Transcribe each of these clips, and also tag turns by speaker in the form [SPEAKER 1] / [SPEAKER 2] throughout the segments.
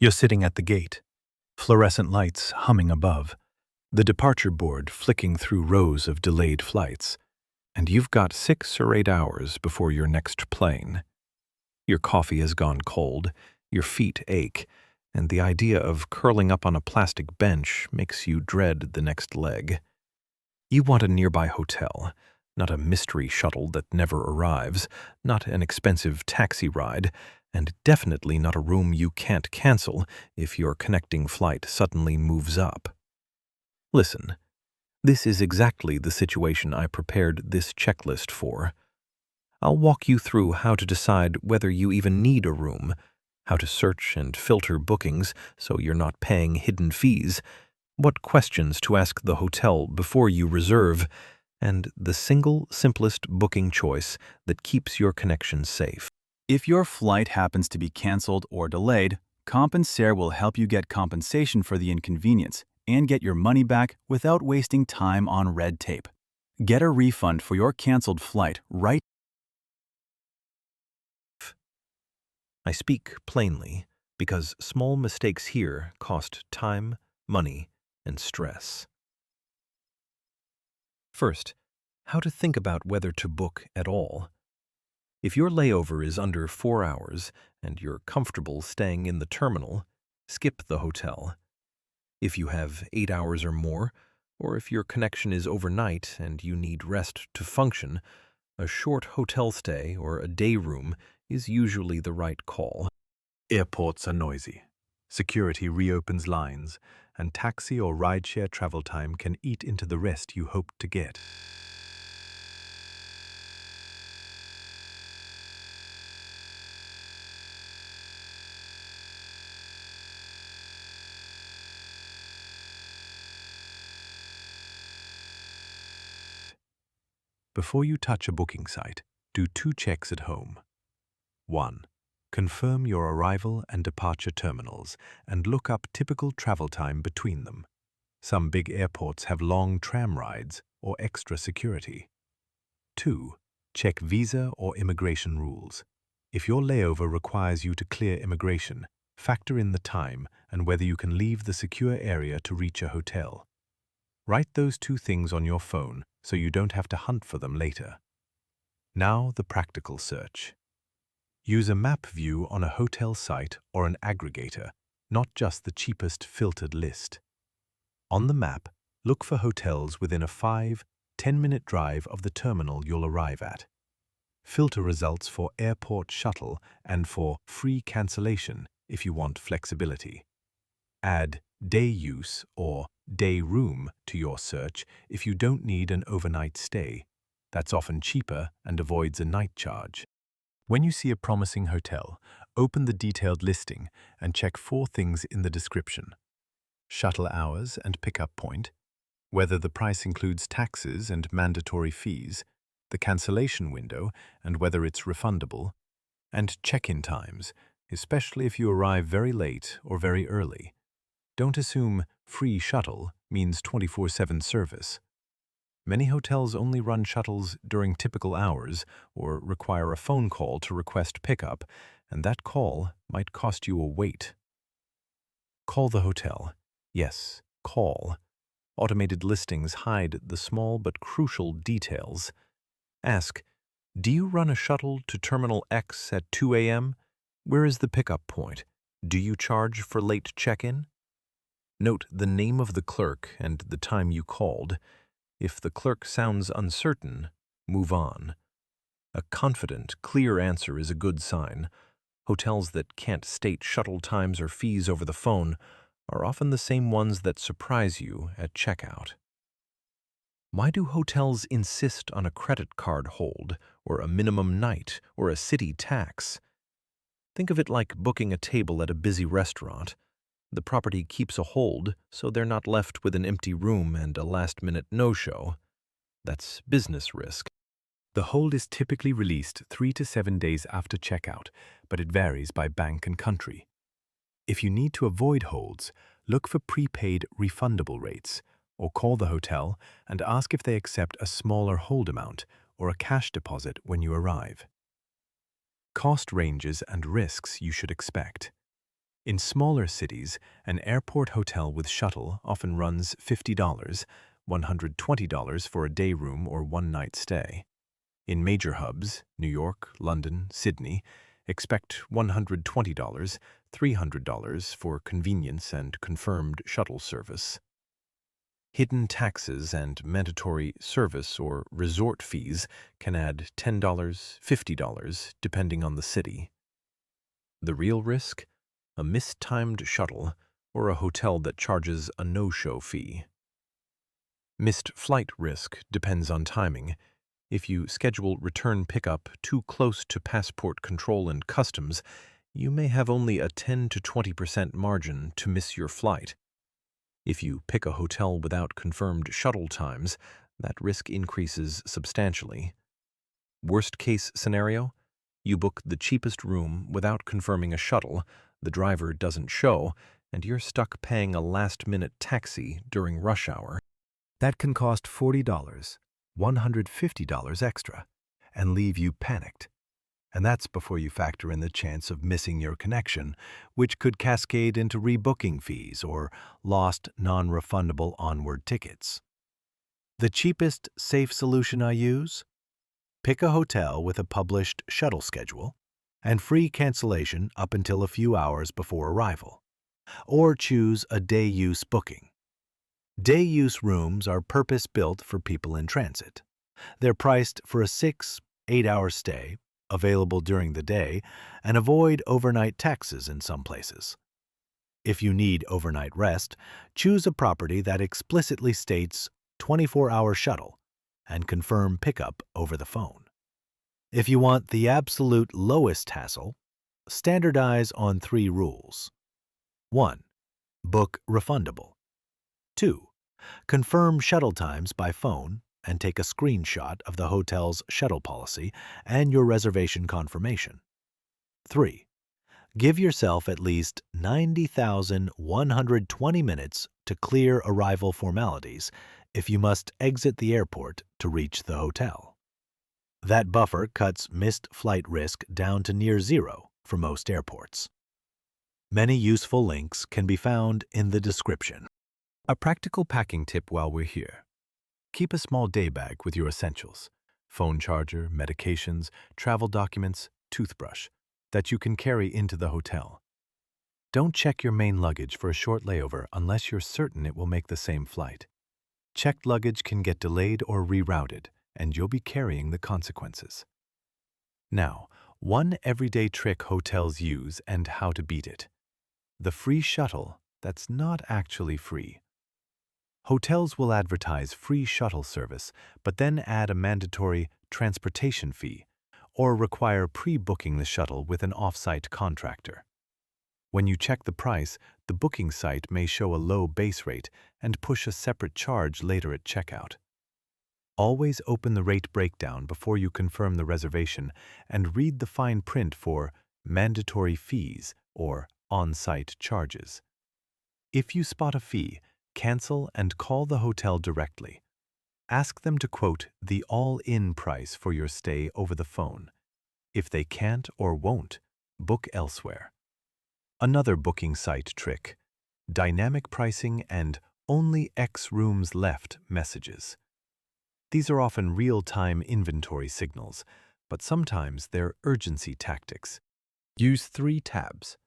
[SPEAKER 1] You're sitting at the gate, fluorescent lights humming above, the departure board flicking through rows of delayed flights, and you've got 6 or 8 hours before your next plane. Your coffee has gone cold, your feet ache, and the idea of curling up on a plastic bench makes you dread the next leg. You want a nearby hotel, not a mystery shuttle that never arrives, not an expensive taxi ride, and definitely not a room you can't cancel if your connecting flight suddenly moves up. Listen, this is exactly the situation I prepared this checklist for. I'll walk you through how to decide whether you even need a room, how to search and filter bookings so you're not paying hidden fees, what questions to ask the hotel before you reserve, and the single simplest booking choice that keeps your connection safe.
[SPEAKER 2] If your flight happens to be canceled or delayed, Compensair will help you get compensation for the inconvenience and get your money back without wasting time on red tape. Get a refund for your canceled flight right.
[SPEAKER 1] I speak plainly because small mistakes here cost time, money, and stress. First, how to think about whether to book at all. If your layover is under 4 hours and you're comfortable staying in the terminal, skip the hotel. If you have 8 hours or more, or if your connection is overnight and you need rest to function, a short hotel stay or a day room is usually the right call.
[SPEAKER 3] Airports are noisy. Security reopens lines, and taxi or rideshare travel time can eat into the rest you hoped to get. Before you touch a booking site, do 2 checks at home. 1. Confirm your arrival and departure terminals and look up typical travel time between them. Some big airports have long tram rides or extra security. 2. Check visa or immigration rules. If your layover requires you to clear immigration, factor in the time and whether you can leave the secure area to reach a hotel. Write those 2 things on your phone so you don't have to hunt for them later. Now the practical search. Use a map view on a hotel site or an aggregator, not just the cheapest filtered list. On the map, look for hotels within a 5-10-minute drive of the terminal you'll arrive at. Filter results for airport shuttle and for free cancellation if you want flexibility. Add day use or day room to your search if you don't need an overnight stay. That's often cheaper and avoids a night charge. When you see a promising hotel, open the detailed listing and check 4 things in the description: shuttle hours and pickup point, whether the price includes taxes and mandatory fees, the cancellation window and whether it's refundable, and check-in times, especially if you arrive very late or very early. Don't assume free shuttle means 24/7 service. Many hotels only run shuttles during typical hours or require a phone call to request pickup, and that call might cost you a wait. Call the hotel. Yes, call. Automated listings hide the small but crucial details. Ask, do you run a shuttle to Terminal X at 2 a.m.? Where is the pickup point? Do you charge for late check-in? Note the name of the clerk and the time you called. If the clerk sounds uncertain, move on. A confident, clear answer is a good sign. Hotels that can't state shuttle times or fees over the phone are often the same ones that surprise you at checkout. Why do hotels insist on a credit card hold, or a minimum night, or a city tax? Think of it like booking a table at a busy restaurant. The property keeps a hold, so they're not left with an empty room and a last-minute no-show. That's business risk. The hold is typically released 3 to 7 days after checkout, but it varies by bank and country. If you need to avoid holds, look for prepaid refundable rates, or call the hotel and ask if they accept a smaller hold amount or a cash deposit when you arrive. Cost ranges and risks you should expect. In smaller cities, an airport hotel with shuttle often runs $50, $120 for a day room or one-night stay. In major hubs, New York, London, Sydney, expect $120, $300 for convenience and confirmed shuttle service. Hidden taxes and mandatory service or resort fees can add $10, $50, depending on the city. The real risk? A mistimed shuttle or a hotel that charges a no-show fee. Missed flight risk depends on timing. If you schedule return pickup too close to passport control and customs, you may have only a 10 to 20% margin to miss your flight. If you pick a hotel without confirmed shuttle times, that risk increases substantially. Worst case scenario? You book the cheapest room without confirming a shuttle, the driver doesn't show, and you're stuck paying a last-minute taxi during rush hour.
[SPEAKER 1] That can cost $40, $150 extra, and leave you panicked. And that's before you factor in the chance of missing your connection, which could cascade into rebooking fees or lost non-refundable onward tickets. The cheapest, safe solution I use? Pick a hotel with a published shuttle schedule and free cancellation up until a few hours before arrival. Or choose a day-use booking. Day-use rooms are purpose-built for people in transit. They're priced for a 6-8-hour stay, available during the day, and avoid overnight taxes in some places. If you need overnight rest, choose a property that explicitly states 24-hour shuttle and confirm pickup over the phone. If you want the absolute lowest hassle, standardize on 3 rules. 1. Book refundable. 2. Confirm shuttle times by phone and take a screenshot of the hotel's shuttle policy and your reservation confirmation. 3. Give yourself at least 90,120 minutes to clear arrival formalities if you must exit the airport to reach the hotel. That buffer cuts missed flight risk down to near zero for most airports. Many useful links can be found in the description. A practical packing tip while we're here. Keep a small day bag with your essentials, phone charger, medications, travel documents, toothbrush, that you can carry into the hotel. Don't check your main luggage for a short layover unless you're certain it will make the same flight. Checked luggage can get delayed or rerouted, and you'll be carrying the consequences. Now, one everyday trick hotels use and how to beat it. The free shuttle that's not actually free. Hotels will advertise free shuttle service, but then add a mandatory transportation fee or require pre-booking the shuttle with an off-site contractor. When you check the price, the booking site may show a low base rate and push a separate charge later at checkout. Always open the rate breakdown before you confirm the reservation and read the fine print for mandatory fees or on-site charges. If you spot a fee, cancel and call the hotel directly. Ask them to quote the all-in price for your stay over the phone. If they can't or won't, book elsewhere. Another booking site trick: dynamic pricing and only X rooms left messages. These are often real-time inventory signals, but sometimes they're urgency tactics. Use 3 tabs,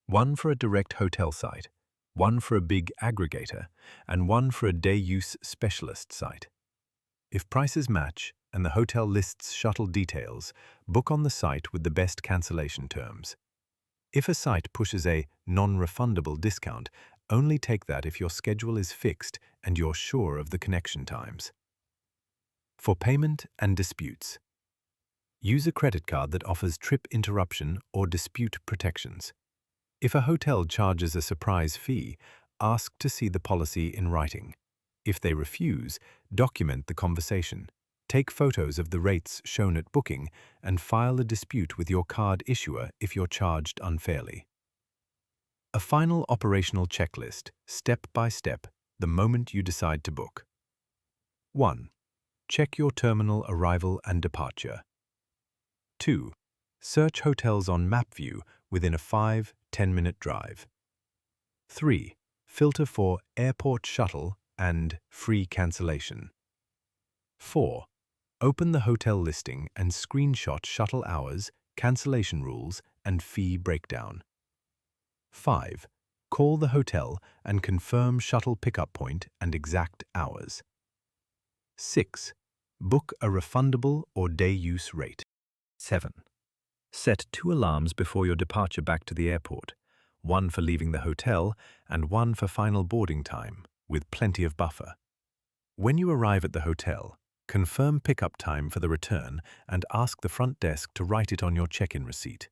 [SPEAKER 1] one for a direct hotel site, one for a big aggregator, and one for a day-use specialist site. If prices match and the hotel lists shuttle details, book on the site with the best cancellation terms. If a site pushes a non-refundable discount, only take that if your schedule is fixed and you're sure of the connection times. For payment and disputes, use a credit card that offers trip interruption or dispute protections. If a hotel charges a surprise fee, ask to see the policy in writing. If they refuse, document the conversation. Take photos of the rates shown at booking and file a dispute with your card issuer if you're charged unfairly. A final operational checklist, step by step, the moment you decide to book. 1. Check your terminal arrival and departure. 2. Search hotels on map view within a 5-10
[SPEAKER 3] 10-minute drive. 3. Filter for airport shuttle and free cancellation. 4. Open the hotel listing and screenshot shuttle hours, cancellation rules, and fee breakdown. 5. Call the hotel and confirm shuttle pickup point and exact hours. 6. Book a refundable or day-use rate.
[SPEAKER 1] 7. Set 2 alarms before your departure back to the airport, one for leaving the hotel and one for final boarding time, with plenty of buffer. When you arrive at the hotel, confirm pickup time for the return and ask the front desk to write it on your check-in receipt.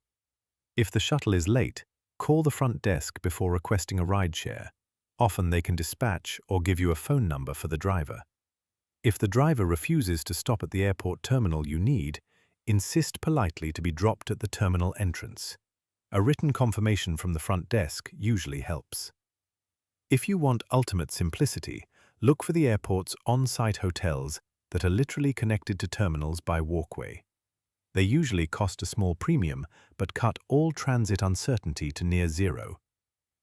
[SPEAKER 1] If the shuttle is late, call the front desk before requesting a rideshare. Often they can dispatch or give you a phone number for the driver. If the driver refuses to stop at the airport terminal you need, insist politely to be dropped at the terminal entrance. A written confirmation from the front desk usually helps. If you want ultimate simplicity, look for the airport's on-site hotels that are literally connected to terminals by walkway. They usually cost a small premium, but cut all transit uncertainty to near zero.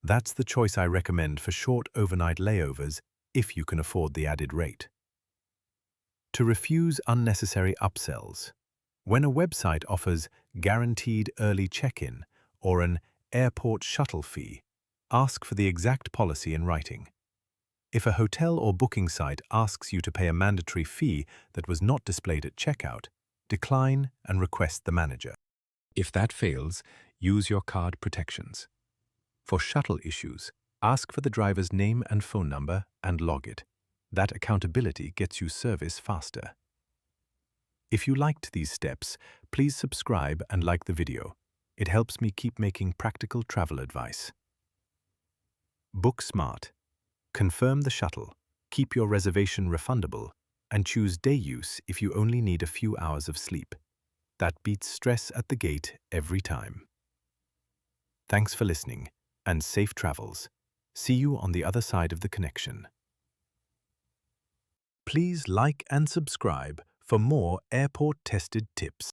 [SPEAKER 1] That's the choice I recommend for short overnight layovers if you can afford the added rate. To refuse unnecessary upsells. When a website offers guaranteed early check-in or an airport shuttle fee, ask for the exact policy in writing. If a hotel or booking site asks you to pay a mandatory fee that was not displayed at checkout, decline and request the manager. If that fails, use your card protections. For shuttle issues, ask for the driver's name and phone number and log it. That accountability gets you service faster. If you liked these steps, please subscribe and like the video. It helps me keep making practical travel advice. Book smart. Confirm the shuttle, keep your reservation refundable, and choose day use if you only need a few hours of sleep. That beats stress at the gate every time. Thanks for listening, and safe travels. See you on the other side of the connection. Please like and subscribe for more airport-tested tips.